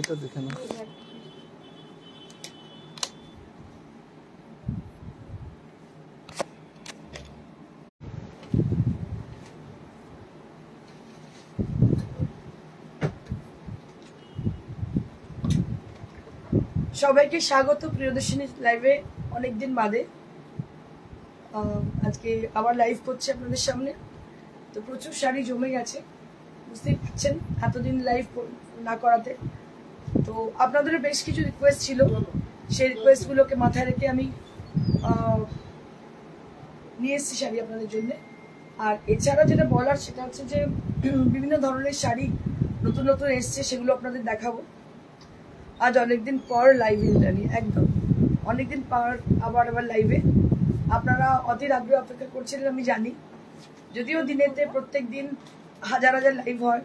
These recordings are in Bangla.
এটা দেখে না সবাইকে স্বাগত প্রিয়দর্শিনী লাইভে। অনেকদিন বাদে আজকে আবার লাইভ করছে আপনাদের সামনে। তো প্রচুর শাড়ি জমে গেছে, বুঝতেই পারছেন এতদিন লাইভ না করাতে। তো আপনাদের বেশ কিছু রিকোয়েস্ট ছিল, সেই রিকোয়েস্টগুলোকে মাথায় রেখে আমি নিয়ে এসেছি শাড়ি আপনাদের জন্য। আর এছাড়া যেটা বলার সেটা হচ্ছে যে বিভিন্ন ধরনের শাড়ি নতুন নতুন এসছে, সেগুলো আপনাদের দেখাবো। আজ অনেকদিন পর লাইভ ইন্দ্রাণী, একদম অনেকদিন পর আবার লাইভে। আপনারা অধীর আগ্রহ অপেক্ষা করছিলেন আমি জানি, যদিও দিনেতে প্রত্যেক দিন হাজার হাজার লাইভ হয়,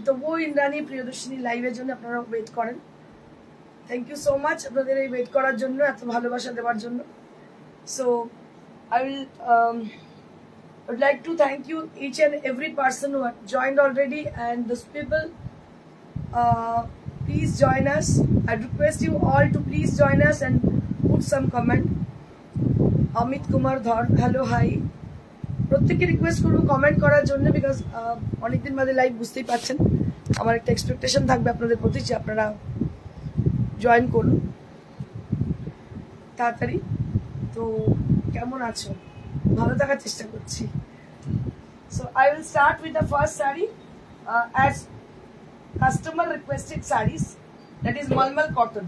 তবুও ইন্দ্রাণী প্রিয়দর্শিনী লাইভের জন্য আপনারা ওয়েট করেন। থ্যাংক ইউ সো মাচ আপনাদের এই ওয়েট করার জন্য, এত ভালোবাসা দেওয়ার জন্য। So I would like to thank you each and every person who have joined already, and those people please join us. I request you all to please join us and put some comment. Amit Kumar Dhar, hello, hi. প্রত্যেককে রিকোয়েস্ট করবো কমেন্ট করার জন্য, বিকজ অনেকদিন বাদে লাইভ, বুঝতেই পারছেন আমার একটা এক্সপেকটেশন থাকবে আপনাদের প্রতি যে আপনারা জয়েন করুন তাড়াতাড়ি। তো কেমন আছো? ভালো থাকার চেষ্টা করছি। So I will start with the first saree as customer requested sarees, that is mulmul cotton.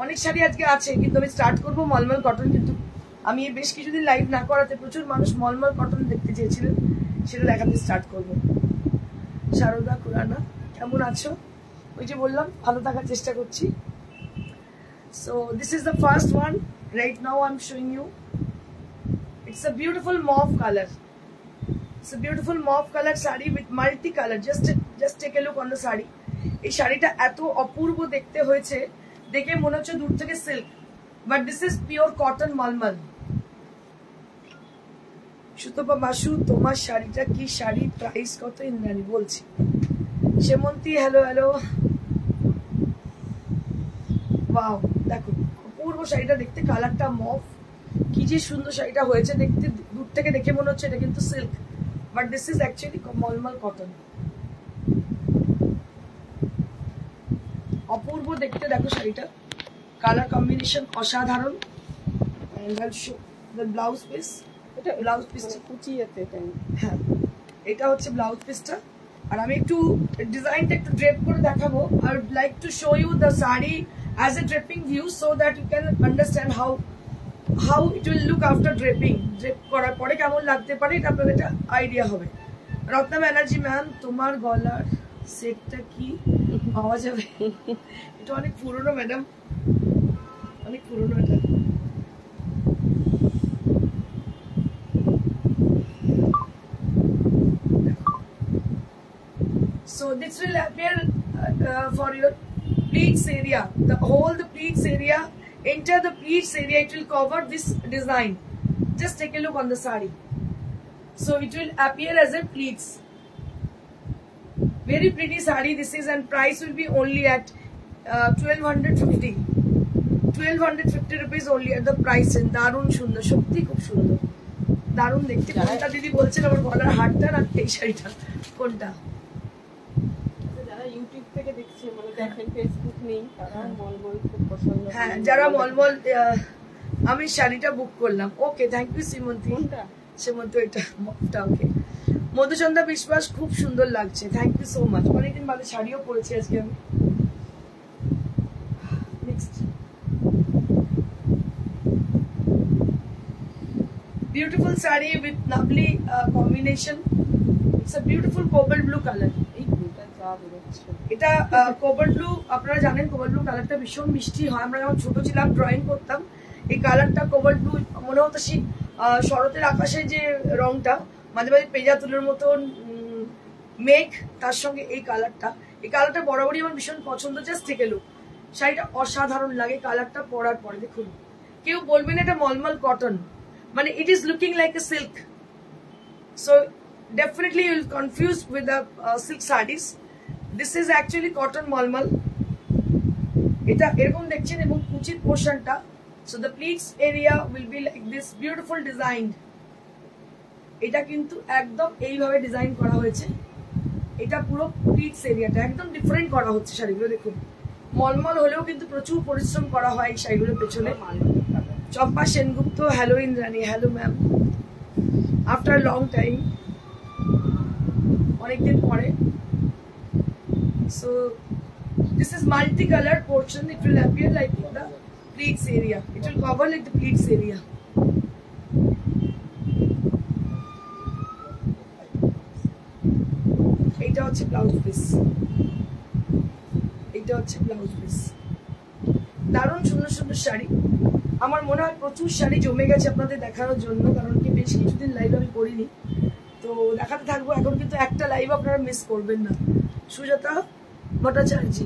অনেক শাড়ি আজকে আছে, কিন্তু আমি স্টার্ট করবো মলমল কটন। কিন্তু আমি বেশ কিছুদিন লাইভ না করাতে প্রচুর মানুষ মলমল কটন দেখতে চেয়েছিলেন, সেটা দেখাতে স্টার্ট করবো। শারদা খুরানা, কেমন আছো? ওই যে বললাম ভালো থাকার চেষ্টা করছি। So this is the first one. Right now I'm showing you. It's a beautiful mauve color. It's a beautiful mauve color saree with multi color. Just take a look on the saree. এই শাড়িটা এত অপূর্ব দেখতে হয়েছে, দেখে মনে হচ্ছে দূর থেকে silk, but this is pure cotton mulmul. Sutapa Basu, তোমার শাড়িটা কি শাড়ি, প্রাইস কত? ইন্দ্রাণী বলছি। Semonti, hello hello. ওয়াও, দেখো অপূর্ব শাড়িটা দেখতে, কালারটা মফ, কি যে সুন্দর শাড়িটা হয়েছে দেখতে। দূর থেকে দেখে মনে হচ্ছে এটা কিন্তু silk, but this is actually mulmul cotton. অপূর্ব দেখতে, দেখো শাড়িটা, কালার কম্বিনেশন অসাধারণ। ব্লাউজ পিস, এটা ব্লাউজ পিসটা কুচিয়েতে, হ্যাঁ এটা হচ্ছে ব্লাউজ পিসটা। আর আমি একটু ডিজাইনটা একটু ড্রেপ করে দেখাবো। I would like to show you the sari as a draping view so that you can understand how it will look after draping. Drape করার পরে কেমন লাগতে পারে, এটা আপনাদের একটা আইডিয়া হবে। রত্না ব্যানার্জি ম্যাম, তোমার গলার সেটটা কি পাওয়া যাবে? এটা অনেক পুরনো ম্যাডাম, অনেক পুরনো এটা। So this will appear for your pleats area, the pleats area. Enter the pleats area, it will cover this design. Just take a look on the saree. So it will appear as a pleats. Very pretty saree this is, and price will be only at 1250 rupees only at the price. And দারুণ সুন্দর, সত্যি খুব সুন্দর, দারুণ দেখতে। কোনটা দিদি বলছেন আমার গলার হারটা না এই শাড়িটা, কোনটা? হ্যাঁ, যারা মলমল, আমি শাড়িটা বুক করলাম। ওকে, থ্যাংক ইউ শ্রীমন্তী। শ্রীমন্তী এটা ওকে। মধুচন্দ্রা বিশ্বাস, খুব সুন্দর লাগছে, থ্যাংক ইউ সো মাচ। অনেকদিন বাদে শাড়িও পরেছি আজকে আমি। Next, beautiful sari with lovely combination. It's a beautiful cobalt blue colour. এটা কোবাল্ট ব্লু, আপনারা জানেন কোবাল্ট ব্লু কালারটা ভীষণ মিষ্টি হয়। আমরা যখন ছোট ছিলাম ড্রয়িং করতাম, এই কালারটা কোবাল্ট ব্লু মনে হতো শরতের আকাশে যে রংটা, মাঝে মাঝে পেজা তুলোর মতন মেঘ তার সঙ্গে এই কালারটা বরাবরই আমার ভীষণ পছন্দ। জাস্ট থেকে লুক, শাড়িটা অসাধারণ লাগে কালারটা পরার পরে। দেখুন, কেউ বলবেন এটা মলমল কটন, মানে it is looking like a silk. So definitely you will confuse with the silk saris. This is actually cotton mulmul. এটা এরকম দেখছেন, এবং কুচির পোর্শনটা, so the pleats area will be like this beautiful design. এটা কিন্তু একদম এইভাবে ডিজাইন করা হয়েছে। এটা পুরো প্লিটস এরিয়াটা একদম ডিফারেন্ট করা হচ্ছে শাড়িগুলো। দেখুন, মলমল হলেও কিন্তু প্রচুর পরিশ্রম করা হয় এই শাড়িগুলোর পেছনে। Champa Sengupta, hello Indrani, hello ma'am, after long time, অনেকদিন পরে। So this is multicolored portion. It will appear like in the pleats area. It will cover like the pleats area. এটা হচ্ছে ব্লাউজ পিস, এটা হচ্ছে ব্লাউজ পিস। দারুণ সুন্দর সুন্দর শাড়ি। আমার মনে হয় প্রচুর শাড়ি জমে গেছে আপনাদের দেখানোর জন্য, কারণ কি বেশ কিছুদিন লাইভ আমি করিনি, তো দেখাতে থাকবো। এখন কিন্তু একটা লাইভ আপনারা মিস করবেন না। Sujata Bhattacharya,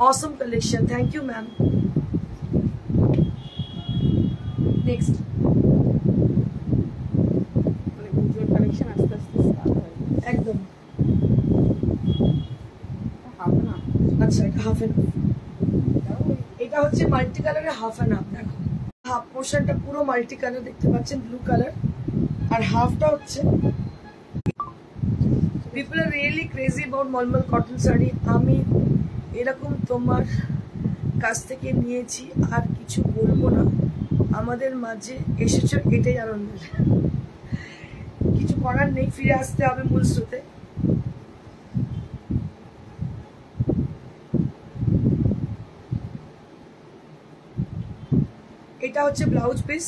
awesome collection, thank you ma'am. Next, মানে পুজোর কালেকশন আস্তে আস্তে স্টার্ট হয় একদম। হাফ না, আচ্ছা, এটা হাফ এন্ড হাফ। এটা হচ্ছে মাল্টি কালারের হাফ এন্ড হাফ। দেখো, হাফ পোর্শনটা পুরো মাল্টি কালার দেখতে পাচ্ছেন, ব্লু কালার, আর হাফটা হচ্ছে। People are really crazy about mulmul cotton sari. আমি এরকম তোমার কাছ থেকে নিয়েছি, আর কিছু বলবো না। আমাদের মাঝে এসেছো, এটাই আনন্দের। কিছু করার নেই, ফিরে আসতে হবে মূল স্রোতে। এটা হচ্ছে blouse piece.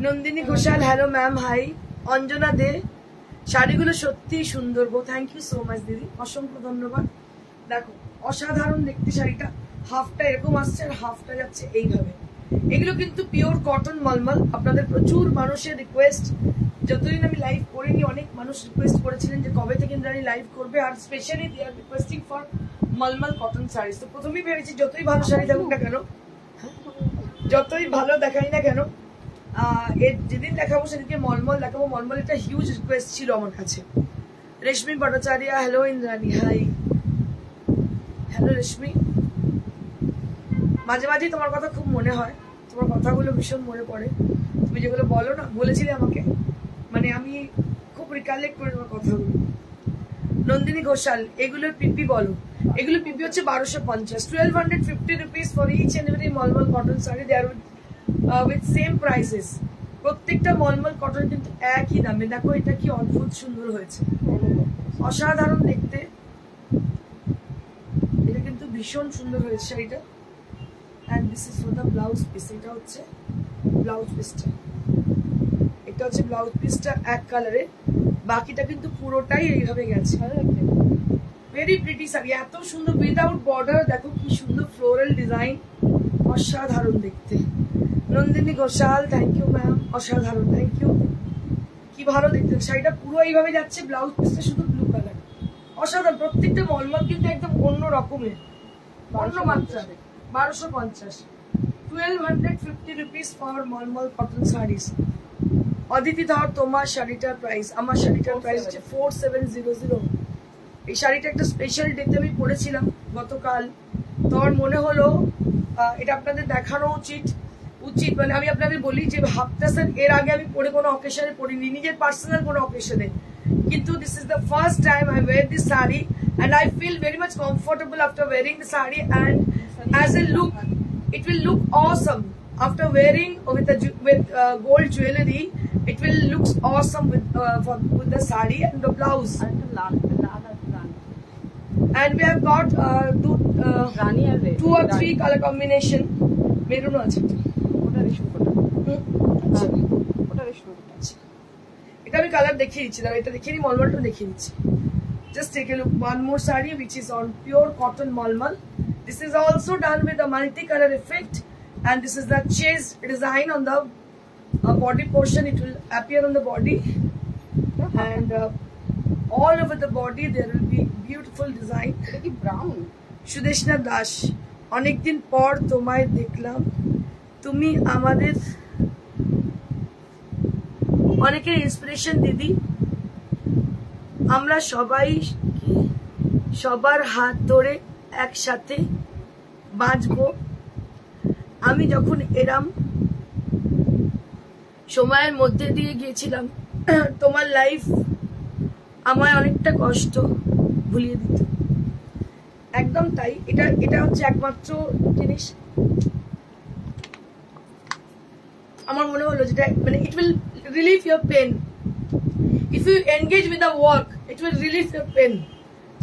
Nandini Ghosal, hello ma'am, hi. Anjana De, শাড়িগুলো সত্যি সুন্দর গো, থ্যাংক ইউ সো মাচ দিদি, অসংখ্য ধন্যবাদ। দেখো, অসাধারণ দেখতে শাড়িটা। হাফটা এরকম আসছে আর হাফটা যাচ্ছে এইভাবে। এগুলো কিন্তু পিওর কটন মলমল। আপনাদের প্রচুর মানুষের রিকোয়েস্ট, যতদিন আমি লাইভ করিনি অনেক মানুষ রিকোয়েস্ট করেছিলেন যে কবে থেকে ইন্দ্রাণী লাইভ করবে, আর specially they are requesting for mulmul cotton saris. তো প্রথমেই ভেবেছি যতই ভালো শাড়ি থাকুক না কেন, যতই ভালো দেখাই না কেন, যেদিন দেখাবো সেদিনকে মলমল দেখাবো। মলমল একটা হিউজ রিকোয়েস্ট ছিল আমার কাছে। Reshmi Bhattacharya, hello Indrani, hi. Hello Reshmi, মাঝে মাঝে তোমার কথা খুব মনে হয়, তোমার কথাগুলো ভীষণ মনে পড়ে। তুমি যেগুলো বলো না, বলেছিলে আমাকে, মানে আমি খুব রিকালেক্ট করি তোমার কথাগুলো। নন্দিনী ঘোষাল, এগুলোর পিপি বলো। এগুলো পিপি হচ্ছে 1250, 1250 rupees for each and every mulmul cotton sari. They are with same prices. প্রত্যেকটা মলমল কটন কিন্তু একই দামে। দেখো এটা কি অদ্ভুত সুন্দর হয়েছে, অসাধারণ দেখতে। এটা কিন্তু ভীষণ সুন্দর হয়েছে শাড়িটা। and this is for the blouse piece. এটা হচ্ছে ব্লাউজ পিসটা, এটা হচ্ছে ব্লাউজ পিসটা এক কালারে, বাকিটা কিন্তু পুরোটাই এইভাবে গেছে। ভেরি প্রিটি শাড়ি, এত সুন্দর উইদাউট বর্ডার। দেখো কি সুন্দর ফ্লোরাল ডিজাইন, অসাধারণ দেখতে। Nandini Ghoshal, thank you ma'am, অসাধারণ, থ্যাংক ইউ। কি ভালো দেখতে, শাড়িটা পুরো এইভাবে যাচ্ছে, ব্লাউজ পিসটা শুধু ব্লু কালার, অসাধারণ। প্রত্যেকটা মলমল কিন্তু একদম অন্য রকমের, অন্য মাত্রা। 1250, 1250 rupees for mulmul cotton saris. Aditi Dhar, তোমার শাড়িটার প্রাইস, আমার শাড়িটার প্রাইস হচ্ছে 4700। এই শাড়িটা একটা স্পেশাল ডেতে আমি পরেছিলাম গতকাল, তো আমার মনে হলো এটা আপনাদের দেখানো উচিত। মানে আমি আপনাদের বলি যে হাফটাসান এর আগে আমি পরে কোনো অকেশনে পরিনি, নিজের পার্সোনাল কোনো অকেশনে, কিন্তু this is the first time I wear this sari and I feel very much comfortable after wearing the saree, and as a look it will look awesome after wearing with gold jewelry. It will look awesome with the saree and the blouse. And we have got two or three color combination. Maroon আছে ওটা রেশম কটন, ওটা রেশম কটন। এটা আমি কালার দেখিয়ে দিচ্ছি, দাঁড়া এটা দেখিয়ে দিই, মলমলটা দেখিয়ে দিচ্ছি। Just take a look. One more saree which is on pure cotton malmal. This is also done with a multicolor effect, and this is the chase design on the body portion. It will appear on the body, and all over the body there will be beautiful design. এটা কি ব্রাউন? সুদেশনা দাস, অনেকদিন পর তোমায় দেখলাম, তুমি আমাদের অনেকের ইন্সপিরেশন দিদি। আমরা সবাই সবার হাত ধরে একসাথে বাঁচবো। আমি যখন এরম সময়ের মধ্যে দিয়ে গিয়েছিলাম, তোমার লাইফ আমায় অনেকটা কষ্ট ভুলিয়ে দিত। একদম তাই, এটা হচ্ছে একমাত্র জিনিস আমার মনে হলো, যেটা মানে it will relieve your pain. If you engage with the work it will relieve your pain.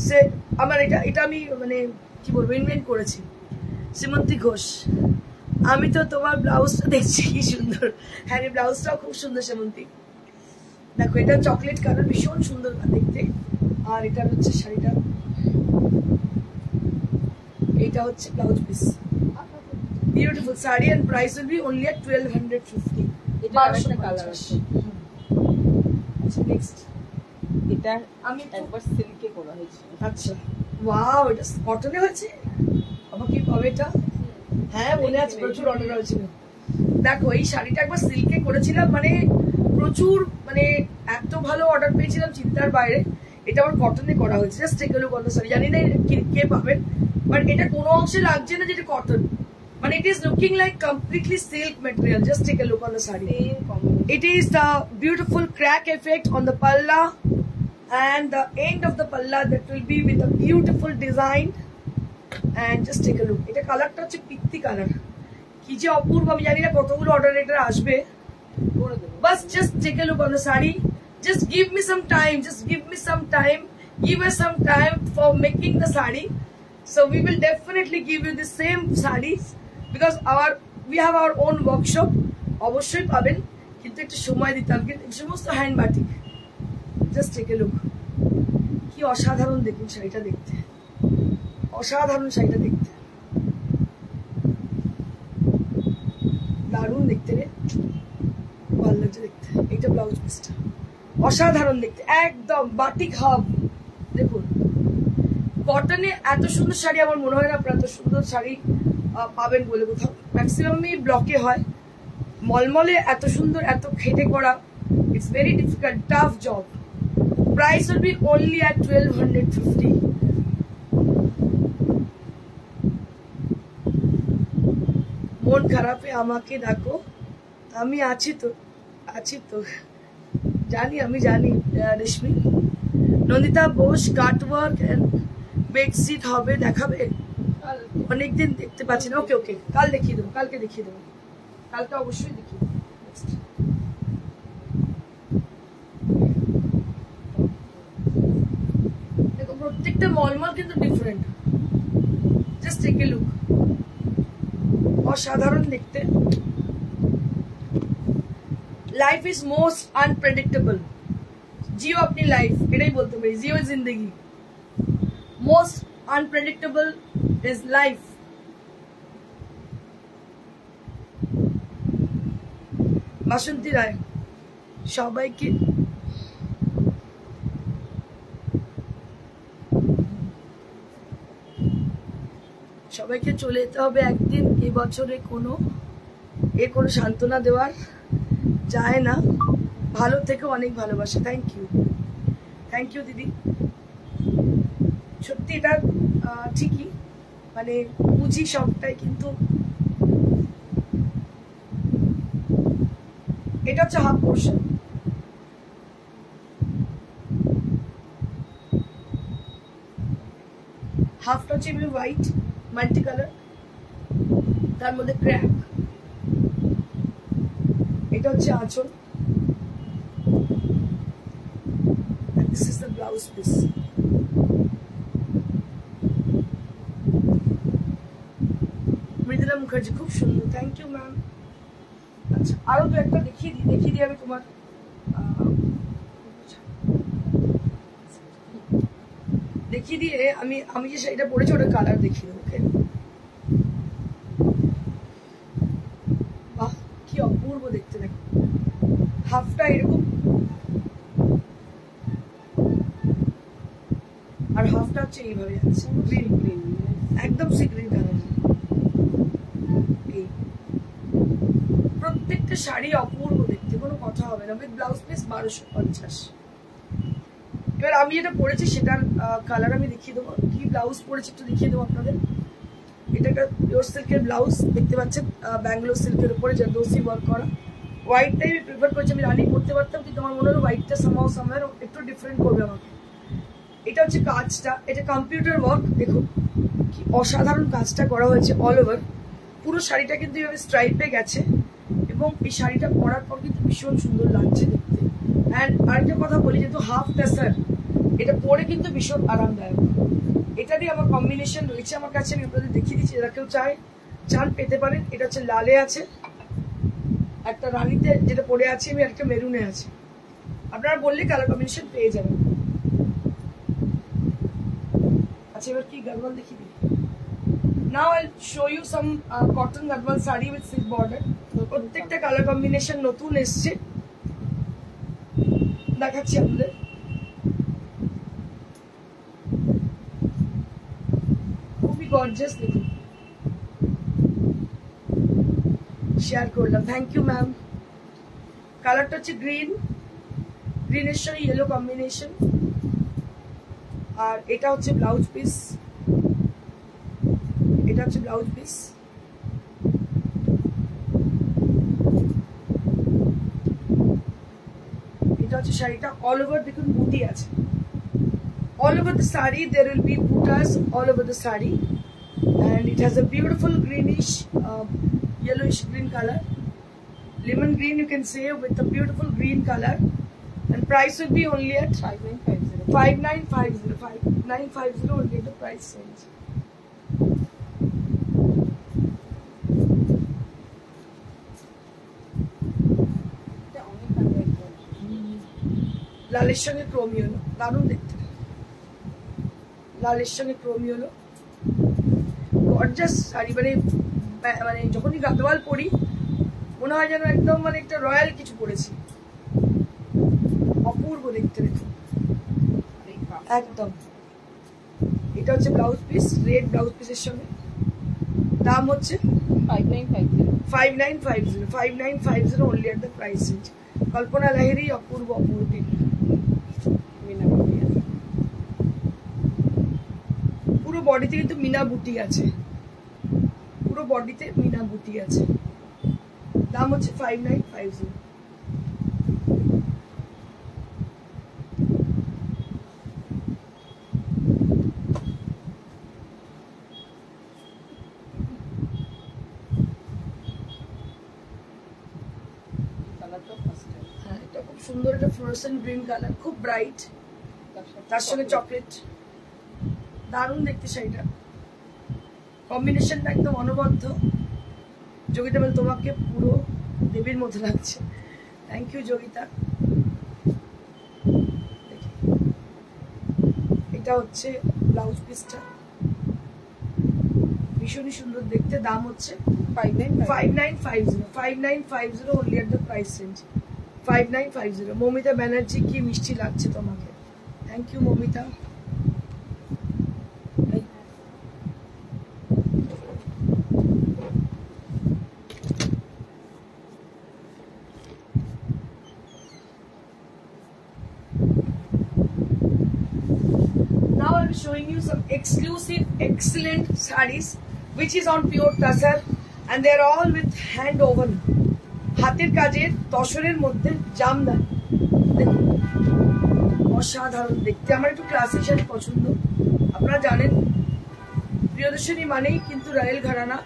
সে আমার এটা আমি মানে কি বলবো, ইনভেন্ট করেছি। শ্রীমন্তী ঘোষ, আমি তো তোমার ব্লাউজটা দেখছি কি সুন্দর। হ্যাঁ, এই ব্লাউজটাও খুব সুন্দর শ্রীমন্তী। দেখো, এটা চকলেট কালার, ভীষণ সুন্দর দেখতে। আর এটা হচ্ছে শাড়িটা, এটা হচ্ছে blouse piece. Beautiful sari and price will be only at 1250। এটা আরেকটা কালার আছে। আচ্ছা, নেক্সট এটা আমি একবার সিল্কে করা হয়েছে। আচ্ছা, ওয়াও, এটা কটনে হয়েছে। আমার কি পাবে এটা? হ্যাঁ, মনে আছে, প্রচুর অর্ডার হয়েছিল। দেখো, এই শাড়িটা একবার সিল্কে করেছিলাম, মানে প্রচুর, মানে এত ভালো অর্ডার পেয়েছিলাম চিন্তার বাইরে। এটা আবার কটনে করা হয়েছে। Just take a look on the sari. জানি না কে পাবেন, বাট এটা কোনো অংশে লাগছে না যেটা কটন, মানে it is looking like completely silk material. Just take a look on the sari. It is the beautiful crack effect on the palla and the end of the palla that will be with a beautiful design. And just take a look. এটা কালারটা হচ্ছে পিত্তি কালার, কি যে অপূর্ব। আমি জানি না কতগুলো অর্ডার এটা আসবে। বাস just take a look on the sari. Just give me some time. Just give me some time. Give us some time for making the sari. So we will definitely give you the same sarees because we have our own workshop. অবশ্যই পাবেন, কিন্তু একটু সময় দিতে হবে। কিন্তু সমস্ত hand batik. Just take a look, কি অসাধারণ দেখুন শাড়িটা দেখতে, অসাধারণ শাড়িটা দেখতে, দারুণ দেখতে রে, ভালো লাগছে দেখতে। এইটা ব্লাউজ পিসটা অসাধারণ দেখতে, একদম বাটিক হাব। দেখুন, কটনে এত সুন্দর শাড়ি আমার মনে হয় না আপনারা এত সুন্দর শাড়ি পাবেন বলে কোথাও। ম্যাক্সিমামই ব্লকে হয়। মলমলে এত সুন্দর, এত খেটে করা, it's very difficult, tough job. Price will be only at 1250। মন খারাপে আমাকে ডাকো, আমি আছি তো, আছি তো, জানি, আমি জানি। রেশমি, Nandita Bose cutwork and bedsheet হবে, দেখাবে? অনেকদিন দেখতে পাচ্ছি না। ওকে ওকে, কাল দেখিয়ে দেবো, কালকে দেখিয়ে দেবো, কালকে অবশ্যই দেখিয়ে দেবো। দেখো, প্রত্যেকটা মলমল কিন্তু different. Just take a look, অসাধারণ দেখতে। Life is most unpredictable. জিও আপনি লাইফ, এটাই বলতে পারি, জিও জিন্দগি। Most unpredictable is life. Basanti Roy, সবাইকে সবাইকে চলে যেতে হবে একদিন। এবছরে কোনো সান্ত্বনা দেওয়ার যায় না। ভালো থেকে অনেক ভালোবাসা। থ্যাংক ইউ, থ্যাংক ইউ দিদি। সত্যি এটা ঠিকই, মানে বুঝি সবটাই, কিন্তু এটা হচ্ছে হাফ পোর্শন। হাফটা হচ্ছে এমনি হোয়াইট মাল্টি কালার, তার মধ্যে ক্র্যাক। এটা হচ্ছে আঁচল। This is the blouse piece. Mridula Mukherjee, খুব সুন্দর, থ্যাংক ইউ ম্যাম। আচ্ছা, আরো দু একটা দেখিয়ে দিই আমি তোমার। দেখিয়ে দিয়ে আমি যে শাড়িটা পরেছি ওটা কালার দেখিয়ে দেবো। ওকে, বাহ, কি অপূর্ব দেখতে। দেখো, হাফটা এরকম, আর হাফটা হচ্ছে এইভাবে আছে গ্রিন গ্রিন, একদম সি গ্রিন কালার। এই প্রত্যেকটা শাড়ি অপূর্ব দেখতে, কোনো কথা হবে না। With blouse piece 1250। এবার আমি যেটা পরেছি সেটার কালার আমি দেখিয়ে দেবো। কি ব্লাউজ পরেছি একটু দেখিয়ে দেবো আপনাদের। এটা একটা পিওর সিল্কের ব্লাউজ দেখতে পাচ্ছেন, ব্যাঙ্গালোর সিল্কের উপরে জারদোসি ওয়ার্ক করা। হোয়াইটটাই আমি প্রিফার করেছি, আমি রানি পরতে পারতাম কিন্তু আমার মনে হলো হোয়াইটটা সামহাও সামহার একটু ডিফারেন্ট করবে আমাকে। এটা হচ্ছে কাজটা, এটা কম্পিউটার ওয়ার্ক, দেখুন কি অসাধারণ কাজটা করা হয়েছে অল ওভার। পুরো শাড়িটা কিন্তু এভাবে স্ট্রাইপে গেছে এবং এই শাড়িটা পরার পর কিন্তু ভীষণ সুন্দর লাগছে দেখতে। অ্যান্ড আরেকটা কথা বলি, যেহেতু হাফ টাসার, এটা পরে কিন্তু ভীষণ আরামদায়ক। এটা দিয়ে আমার কম্বিনেশন রয়েছে আমার কাছে, আমি আপনাদের দেখিয়ে দিচ্ছি, যারা কেউ চান পেতে পারেন। এটা হচ্ছে লালে আছে, একটা রানীতে যেটা পরে আছি আমি, একটা মেরুনে আছে। আপনারা বললে কালার কম্বিনেশন পেয়ে যাবেন। আচ্ছা এবার কি গারওয়াল দেখিয়ে দিই। Now I'll show you some cotton garwal saree with silk border. প্রত্যেকটা কালার কম্বিনেশন নতুন এসছে, দেখাচ্ছি আপনাদের। খুবই গর্জিয়াস, দেখুন শেয়ার করলাম। Thank you ma'am. কালারটা হচ্ছে গ্রিন, গ্রিনের সঙ্গে ইয়েলো কম্বিনেশন। আর এটা হচ্ছে ব্লাউজ পিস, এটা হচ্ছে ব্লাউজ পিস। এটা হচ্ছে শাড়িটা, অল ওভার দেখুন বুটি আছে। All over the saree there will be buttas all over the saree, and it has a beautiful greenish yellowish green color, lemon green you can say, with a beautiful green color, and price will be only at 5950 only the price range. লালের সঙ্গে ক্রোমি হলো, দারুণ দেখতে। লালের সঙ্গে ক্রোমি হলো, গর্জাস শাড়ি। মানে যখনই গাদওয়াল পরি মনে হয় যেন একদম মানে একটা রয়্যাল কিছু পরেছি, অপূর্ব দেখতে। দেখুন একদম। এটা হচ্ছে ব্লাউজ পিস, রেড ব্লাউজ পিসের সঙ্গে। দাম হচ্ছে 5950 only at the price range. কল্পনা লাহিড়ী, অপূর্ব অপূর্ব। পুরো বডিতে কিন্তু মিনা বুটি আছে, পুরো বডিতে মিনা বুটি আছে। দাম হচ্ছে 5950। হ্যাঁ, এটা খুব সুন্দর, একটা ফ্লোরোসেন্ট গ্রিন কালার, খুব ব্রাইট, তার সঙ্গে চকলেট, দারুণ দেখতে শাড়িটা। কম্বিনেশনটা একদম অনবদ্য। যোগিতা বল তোমাকে পুরো দেবীর মতো লাগছে। Thank you Yogita. এটা হচ্ছে ব্লাউজ পিসটা, ভীষণই সুন্দর দেখতে। দাম হচ্ছে 5950 only at the price range. 5950। Momita Banerjee, কি মিষ্টি লাগছে তোমাকে। Thank you Momita. Now I'll be showing you some exclusive, excellent sarees, which is on pure tassar, and they're all with hand woven. হাতের কাজের তসরের মধ্যে জামদানি, দেখুন অসাধারণ দেখতে। আমার একটু ক্লাসিক শাড়ি পছন্দ, আপনারা জানেন প্রিয়দর্শনী মানেই কিন্তু রয়্যাল ঘরানা,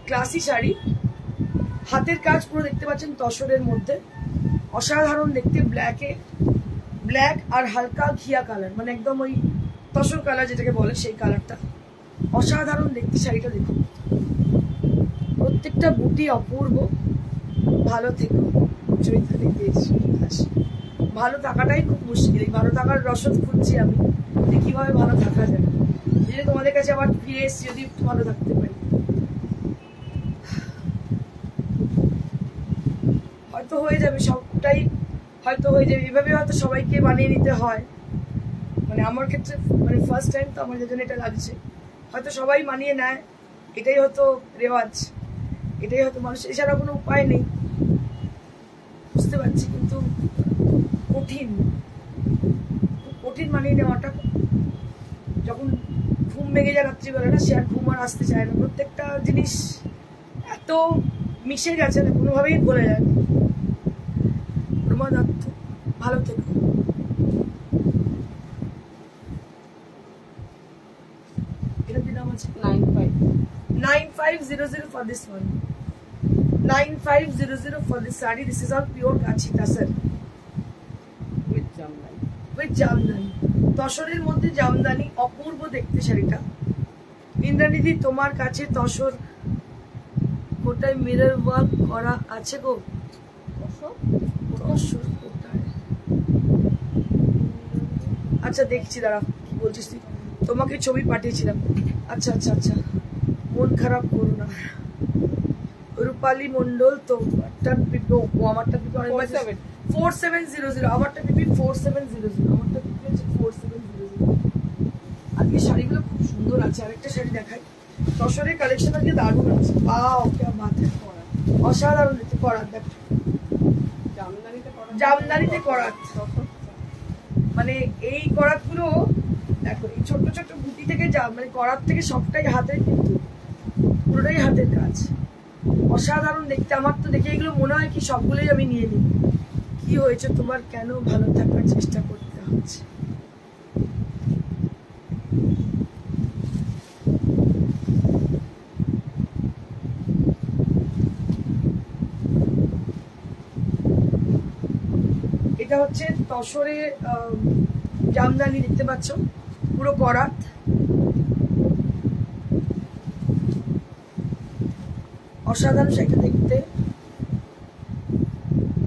ক্লাসি শাড়ি। হাতের কাজ পুরো দেখতে পাচ্ছেন তসরের মধ্যে, অসাধারণ দেখতে। ব্ল্যাক আর হালকা ঘিয়া কালার, মানে একদম ওই তসর কালার যেটাকে বলে সেই কালারটা, অসাধারণ দেখতে শাড়িটা। দেখুন প্রত্যেকটা বুটি অপূর্ব। ভালো থেকো চরিত্র দেখতে ভালো থাকাটাই খুব মুশকিল, ভালো থাকার রসদ খুঁজছি আমি, যে কিভাবে ভালো থাকা যায়। যদি তোমাদের কাছে আবার ফিরে এসছি, যদি একটু ভালো থাকতে পারি। হয়তো হয়ে যাবে, সবটাই হয়তো হয়ে যাবে। এভাবে হয়তো সবাইকে বানিয়ে নিতে হয়, মানে মানে আমার ক্ষেত্রে মানে ফার্স্ট টাইম তো আমার যেজন্য এটা লাগছে, হয়তো সবাই মানিয়ে নেয়, এটাই হয়তো রেওয়াজ, এটাই হয়তো মানুষ, এছাড়া কোনো উপায় নেই, বুঝতে পারছি, কিন্তু কঠিন কঠিন মানিয়ে নেওয়াটা। যখন ঘুম ভেঙে যায় রাত্রিবেলা না, সে আর ঘুম আর আসতে চায় না, প্রত্যেকটা জিনিস এত মিশে গেছে না, কোনোভাবেই বলে যায় না। রোমা দত্ত, ভালো থেকো। এটা কি নাম আছে? 9500 for this one. 9500 for this saree. This is all pure Kachi Tasar with jamdani. with Jamdani. তসরের মধ্যে জামদানি, অপূর্ব দেখতে শাড়িটা। ইন্দ্রানিধি, তোমার কাছে তসর কোটায় মিরর ওয়ার্ক করা আছে গো? তসর কোটায়, আচ্ছা দেখছি, দাঁড়া, কি বলছিস তুই? তোমাকে ছবি পাঠিয়েছিলাম। আচ্ছা আচ্ছা আচ্ছা, মন খারাপ করো না। রূপালী মন্ডল, তোমারটা পিপি, ও আমারটা পিপি 4700, আমারটা পিপি 4700, আমারটা পিপি হচ্ছে 4700। আজকে শাড়িগুলো খুব সুন্দর আছে। আরেকটা শাড়ি দেখাই, তসরের কালেকশন আজকে দারুণ আছে। বাও, क्या बात है, অসাধারণ দেখতে। করাত দেখো, জামদানিতে করাত, মানে এই করাত গুলো দেখো, এই ছোট্ট ছোট্ট বুটি থেকে মানে করাত থেকে সবটাই হাতের, কিন্তু পুরোটাই হাতের কাজ, অসাধারণ দেখতে। আমার তো দেখে এগুলো মনে হয় কি সবগুলোই আমি নিয়ে নিই। কি হয়েছে তোমার, কেন ভালো থাকার চেষ্টা করতে হচ্ছে? এটা হচ্ছে তসরে জামদানি, দেখতে পাচ্ছ, পুরো করাত, অসাধারণ শাড়িটা দেখতে।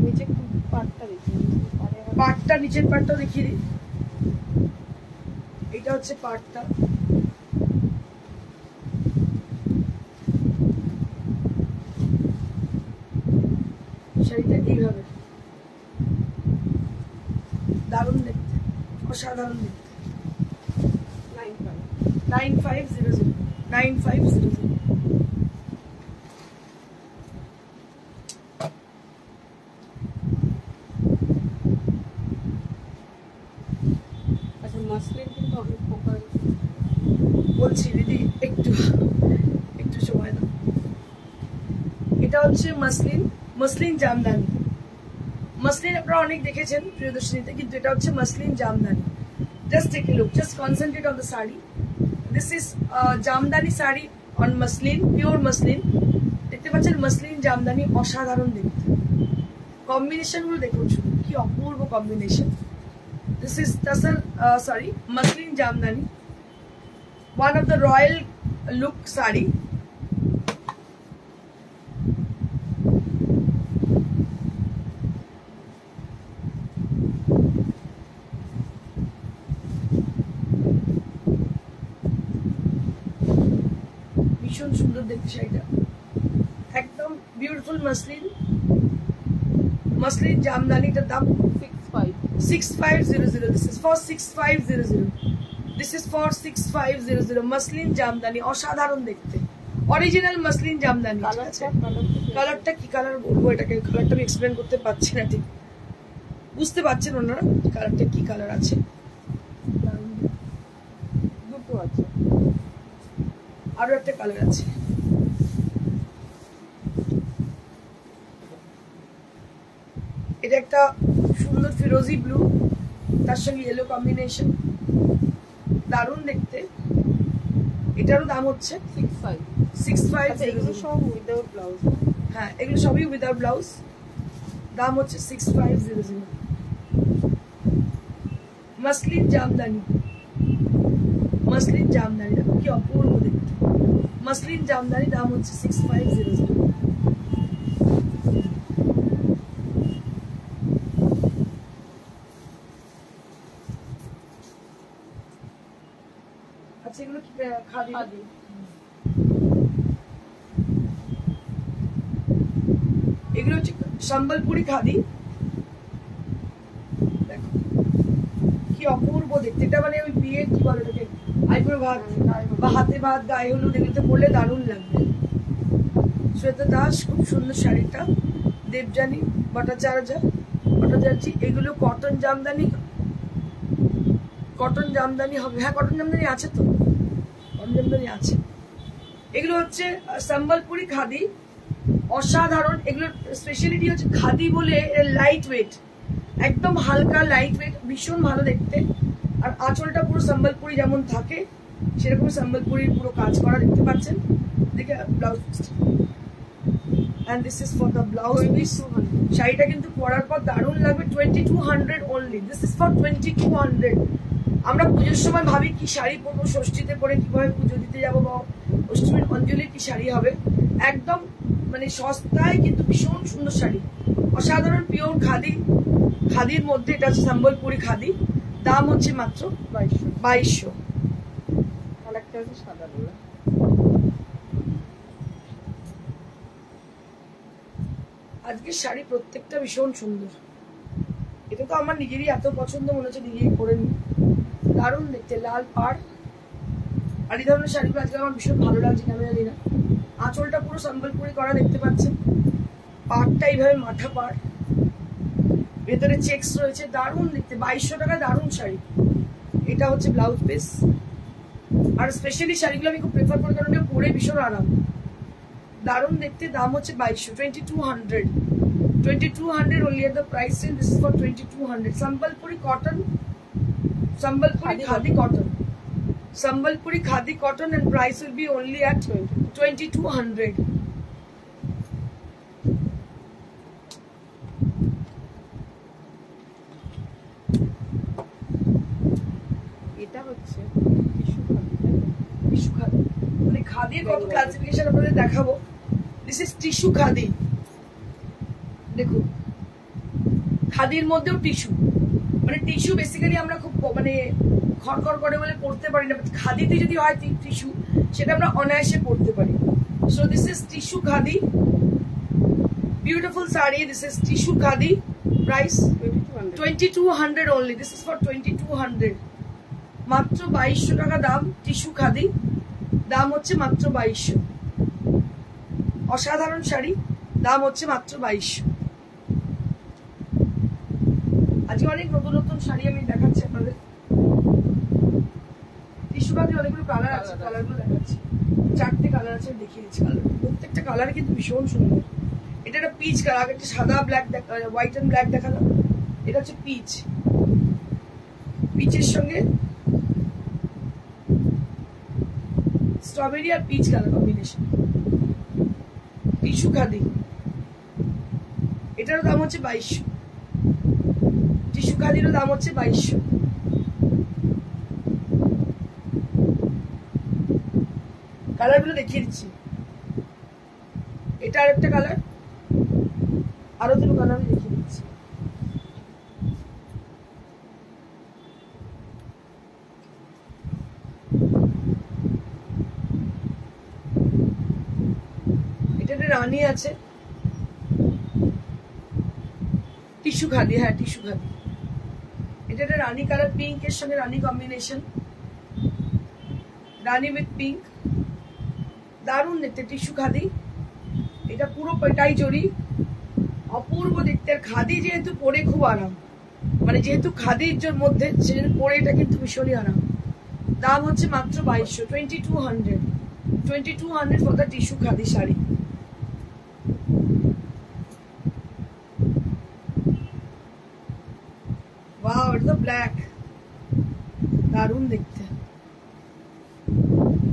নিচে পাটটা দেখি, পাটটা, নিচের পাটটা দেখিয়ে দিই। এটা হচ্ছে পাটটা, শাড়িটা এইভাবে, দারুণ দেখতে, অসাধারণ দেখতে। 9500 9500। আচ্ছা মাসলিন কিন্তু অনেক প্রকার, বলছি দিদি, একটু একটু সময় দাও। এটা হচ্ছে মসলিন, মসলিন জামদানি। মসলিন আপনারা অনেক দেখেছেন প্রিয়দর্শনীতে, কিন্তু এটা হচ্ছে muslin Jamdani. Just take a look, just concentrate on the sari. This is Jamdani sari on muslin, pure muslin. দেখতে পাচ্ছেন মসলিন জামদানি, অসাধারণ দেখতে। কম্বিনেশন গুলো দেখুন শুধু, কি অপূর্ব combination. This is tussar, sorry, muslin jamdani, one of the royal look sari. ভীষণ সুন্দর দেখতে শাড়িটা, একদম বিউটিফুল মসলিন, মসলিন জামদানিটার দাম 6500। This is for 6500. This is for 6500 muslin Jamdani, অসাধারণ দেখতে, অরিজিনাল মসলিন জামদানি। কালারটা কি কালার বলবো এটাকে, কালারটা আমি এক্সপ্লেন করতে পারছি না, ঠিক বুঝতে পারছেন ওনারা কালারটা কি কালার আছে? দুটো আছে, আরো একটা কালার আছে। এটা একটা সুন্দর ফিরোজি ব্লু, তার সঙ্গে ইয়েলো কম্বিনেশন, দারুণ দেখতে। এটারও দাম হচ্ছে 6500। এগুলো সব উইদাউট ব্লাউজ, হ্যাঁ এগুলো সবই উইদাউট ব্লাউজ, দাম হচ্ছে 6500। মসলিন জামদানি, মসলিন জামদানি দেখো কি অপূর্ব দেখতে, মসলিন জামদানি, দাম হচ্ছে 6500। আচ্ছা এগুলো কি খাদি? এগুলো হচ্ছে সম্বলপুরি খাদি, দেখো কি অপূর্ব অপূর্ব দেখতে। এটা মানে ওই বিয়ে কি বলে ওটাকে, আইবুড়ো ভাত বা হাতে ভাত, গায়ে হলুদ, এগুলোতে পরলে দারুণ লাগবে। শ্বেতা দাস, খুব সুন্দর শাড়িটা। দেবযানী ভট্টাচার্য, এগুলো কটন জামদানি, কটন জামদানি হবে। হ্যাঁ কটন জামদানি আছে তো, কটন জামদানি আছে। এগুলো হচ্ছে সম্বলপুরি খাদি, অসাধারণ। এগুলোর স্পেশালিটি হচ্ছে খাদি বলে লাইট ওয়েট, একদম হালকা লাইট ওয়েট, ভীষণ ভালো দেখতে। আর আঁচলটা পুরো সম্বলপুরি যেমন থাকে সেরকম সম্বলপুরির পুরো কাজ করা দেখতে পাচ্ছেন। দেখে blouse, and this is for the blouse piece. শাড়িটা কিন্তু পরার পর দারুণ লাগবে। 2200 only, this is for 2200। আমরা পুজোর সময় ভাবি কি শাড়ি পরবো, ষষ্ঠীতে পরে কিভাবে পুজো দিতে যাবো, বা অষ্টমীর অঞ্জলির কি শাড়ি হবে। একদম মানে সস্তায় কিন্তু ভীষণ সুন্দর শাড়ি, অসাধারণ পিওর খাদি। খাদির মধ্যে এটা হচ্ছে সম্বলপুরি খাদি, দাম হচ্ছে মাত্র 2200। আরেকটা আছে সাদা গোলা। আজকের শাড়ি প্রত্যেকটা ভীষণ সুন্দর। এটা তো আমার নিজেরই এত পছন্দ, মনে হচ্ছে নিজেই পরে নি, দারুণ দেখতে, লাল পাড়। আর এই ধরনের শাড়িগুলো আজকে আমার ভীষণ ভালো লাগছে, কেন জানি না। আঁচলটা পুরো সম্বলপুরি করা দেখতে পাচ্ছেন, পাড়টা এইভাবে মাথা পাড়, ভেতরে চেক্স রয়েছে, দারুণ দেখতে। 2200 টাকা, দারুণ শাড়ি। এটা হচ্ছে ব্লাউজ পিস। আর স্পেশালি শাড়িগুলো আমি খুব প্রেফার করি, কারণ এটা পরে ভীষণ আরাম, দারুণ দেখতে। দাম হচ্ছে 2200, 2200, 2200 only at the price range. This is for 2200. Sambalpuri cotton, Sambalpuri khadi cotton, Sambalpuri khadi cotton, and price will be only at 2200. এটা হচ্ছে টিস্যু খাদি, মানে খাদির কত ক্লাসিফিকেশন আপনাদের দেখাবো। This is tissue khadi. দেখুন খাদির মধ্যেও টিস্যু, মানে টিস্যু বেসিক্যালি আমরা খুব মানে খড়খড় করে বলে পড়তে পারি না, খাদিতে যদি হয় টিস্যু সেটা আমরা অনায়াসে পড়তে পারি। So this is tissue khadi, beautiful sari. This is tissue khadi, price 2200 only. This is for 2200, মাত্র 2200 টাকা দাম। টিস্যু খাদি, দাম হচ্ছে মাত্র 2200। অসাধারণ শাড়ি, দাম হচ্ছে মাত্র 2200। আজকে অনেক নতুন নতুন শাড়ি আমি দেখাচ্ছি আপনাদের। টিস্যু খাদি অনেকগুলো কালার আছে, কালারগুলো দেখাচ্ছি। 4টে কালার আছে, দেখিয়ে দিচ্ছি কালার। প্রত্যেকটা কালার কিন্তু ভীষণ সুন্দর। এটা একটা পিচ কালার, একটা সাদা ব্ল্যাক, হোয়াইট এন্ড ব্ল্যাক দেখালাম। এটা হচ্ছে পিচ, পিচের সঙ্গে স্ট্রবেরি আর peach colour combination. Tissue khadi, এটারও দাম হচ্ছে 2200। টিস্যু খাদিরও দাম হচ্ছে 2200। কালারগুলো দেখিয়ে দিচ্ছি। এটা আরেকটা কালার, আরো দুটো কালার আমি দেখিয়ে দিচ্ছি। এটা একটা রানী আছে, টিস্যু খাদি। হ্যাঁ টিস্যু খাদি। এটা একটা রানী কালার, পিঙ্ক এর সঙ্গে রানী কম্বিনেশন, রানী উইথ পিঙ্ক, দারুণ দেখতে। টিস্যু খাদি, এটা পুরো পেটাই জড়ি, অপূর্ব দেখতে। আর খাদি যেহেতু পরে খুব আরাম, মানে যেহেতু খাদির মধ্যে সেজন্য পরে এটা কিন্তু ভীষণই আরাম। দাম হচ্ছে মাত্র 2200, 2200, 2200 for the tissue khadi sari. Wow, এটা ব্ল্যাক, দারুণ দেখতে।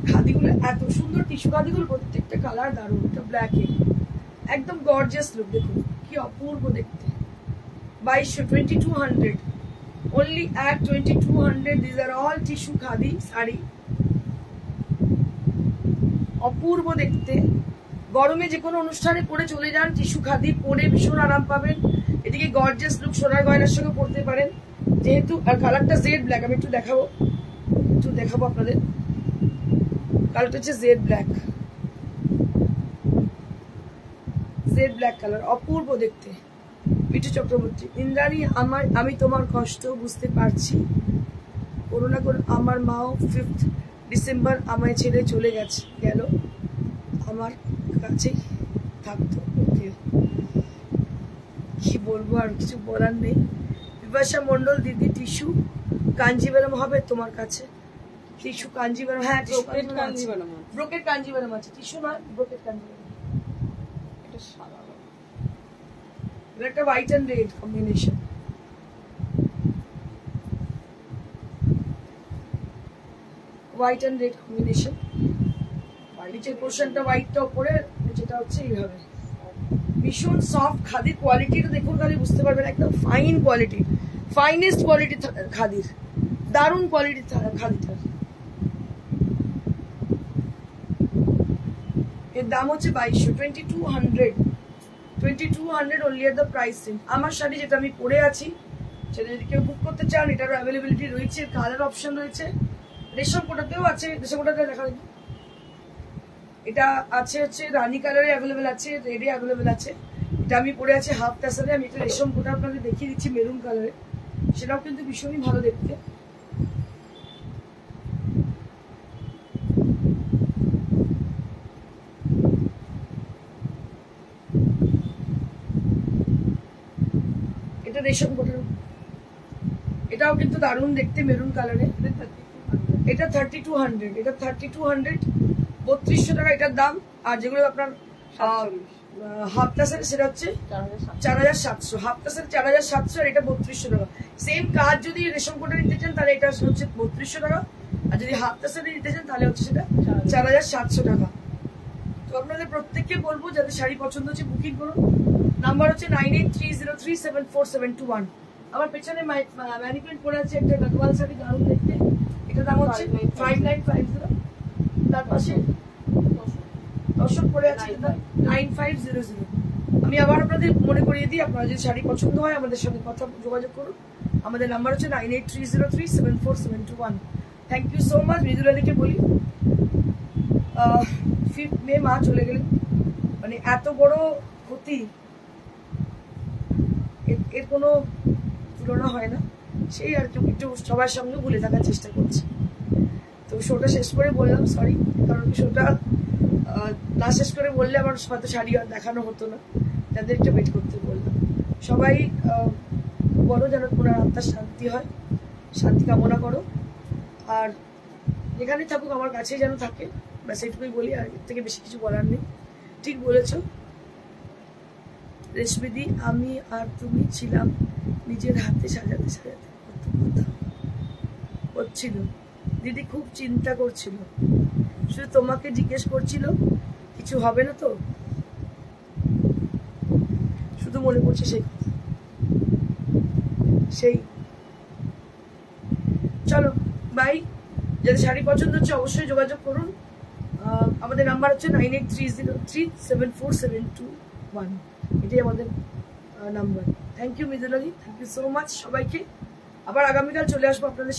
খাদিগুলো এত সুন্দর, টিস্যু খাদিগুলো প্রত্যেকটা কালার দারুণ। এটা ব্ল্যাকে একদম গর্জিয়াস লুক, দেখুন কি অপূর্ব দেখতে। 2200, 2200 only at 2200. These are all tissue khadi sari, অপূর্ব দেখতে। গরমে যে কোনো অনুষ্ঠানে পরে চলে যান, টিস্যু খাদি পরে ভীষণ আরাম পাবেন। এদিকে গর্জিয়াস লুক সোনার গয়নার সঙ্গে পরতে পারেন যেহেতু। আর কালারটা জেড ব্ল্যাক, আমি একটু দেখাবো আপনাদের। কালারটা হচ্ছে jade black, jade black colour, অপূর্ব দেখতে। মিঠু চক্রবর্তী, ইন্দ্রাণী, আমি তোমার কষ্ট বুঝতে পারছি, করোনা করে আমার মাও 5th ডিসেম্বর আমায় ছেড়ে চলে গেল, আমার কাছেই থাকতো। ওকে, কি বলবো, আর কিছু বলার নেই। বিপাশা মন্ডল দিদি, টিস্যু কাঞ্জিভারাম হবে তোমার কাছে? টিস্যু কাঞ্জিভারাম, হ্যাঁ ব্রোকেট কাঞ্জিভারাম আছে। ব্রোকেট কাঞ্জিভারাম আছে, টিস্যু নয়, ব্রোকেট কাঞ্জিভারাম। এটা সাদা রঙ। এটা একটা white and red combination. White and red combination, নিচের পোর্শনটা হোয়াইটটা উপরে, যেটা হচ্ছে এইভাবে ভীষণ সফট খাদির। কোয়ালিটিটা দেখুন, খালি বুঝতে পারবেন, একদম ফাইন কোয়ালিটি, ফাইনেস্ট কোয়ালিটি খাদির, দারুণ কোয়ালিটি খাদিটার। এর দাম হচ্ছে 2200, 2200 only at the price range. আমার শাড়ি যেটা আমি পরে আছি সেটা যদি কেউ বুক করতে চান, এটারও অ্যাভেলেবিলিটি রয়েছে, কালার অপশন রয়েছে, রেশম কোটাতেও আছে। রেশম কোটাতে দেখা যায়, এটা আছে হচ্ছে রানী কালারে অ্যাভেলেবেল আছে, রেডে অ্যাভেলেবেল আছে। এটা আমি পরে আছি হাফ টাসারে। আমি একটা রেশম কোটা আপনাদের দেখিয়ে দিচ্ছি মেরুন কালারে, সেটাও কিন্তু ভীষণই ভালো দেখতে। এটা রেশম কোটার, এটাও কিন্তু দারুণ দেখতে মেরুন কালারে। এটা 3200, এটা 3200, 3200 টাকা এটার দাম। আর যেগুলো আপনার হাফ টাসের সেটা হচ্ছে 4700, হাফ টাসের 4700, আর এটা 3200 টাকা। সেম কাজ যদি রেশম কোটা নিতে চান তাহলে এটা হচ্ছে 3200 টাকা, আর যদি হাফ টাসের নিতে চান তাহলে হচ্ছে সেটা 4700 টাকা। তো আপনাদের প্রত্যেককে বলবো যাদের শাড়ি পছন্দ হচ্ছে বুকিং করুন। নাম্বার হচ্ছে 9830374721। আমার পেছনে ম্যানিকুইন পরে আছে একটা গদওয়াল শাড়ি, দারুণ দেখতে, এটা দাম হচ্ছে 5950। তার পাশে দর্শক পরে আছে 9500। আমি আবার আপনাদের মনে করিয়ে দিই, আপনারা যদি শাড়ি পছন্দ হয় আমাদের সঙ্গে কথা যোগাযোগ করুন। আমাদের নাম্বার হচ্ছে 9830374721। Thank you so much. মৃদুলাদিকে বলি 5th মে মা চলে গেলেন, মানে এত বড় ক্ষতি এর কোনো তুলনা হয় না। সেই আর কি একটু সবার সঙ্গে ভুলে থাকার চেষ্টা করছি। তো শোটা শেষ করে বললাম সরি, কারণ শোটা না শেষ করে বললে আমার হয়তো শাড়ি আর দেখানো হতো না, তাদের একটু ওয়েট করতে বললাম। সবাই বলো যেন ওনার আত্মার শান্তি হয়, শান্তি কামনা করো। আর যেখানে থাকুক আমার কাছেই যেন থাকে, ব্যাস এইটুকুই বলি, আর এর থেকে বেশি কিছু বলার নেই। ঠিক বলেছ রেশমিদি, আমি আর তুমি ছিলাম নিজের হাতে সাজাতে সাজাতে, কত কথা হচ্ছিল। দিদি খুব চিন্তা করছিল, শুধু তোমাকে জিজ্ঞেস করছিল কিছু হবে না তো, শুধু মনে পড়ছে সেই কথা। সেই চলো বাই। যাদের শাড়ি পছন্দ হচ্ছে অবশ্যই যোগাযোগ করুন। আমাদের নাম্বার হচ্ছে 9830374721। এটাই আমাদের নাম্বার। থ্যাংক ইউ মৃদুলাদি, থ্যাংক ইউ সো মাচ সবাইকে। আবার আগামীকাল চলে আসবো আপনাদের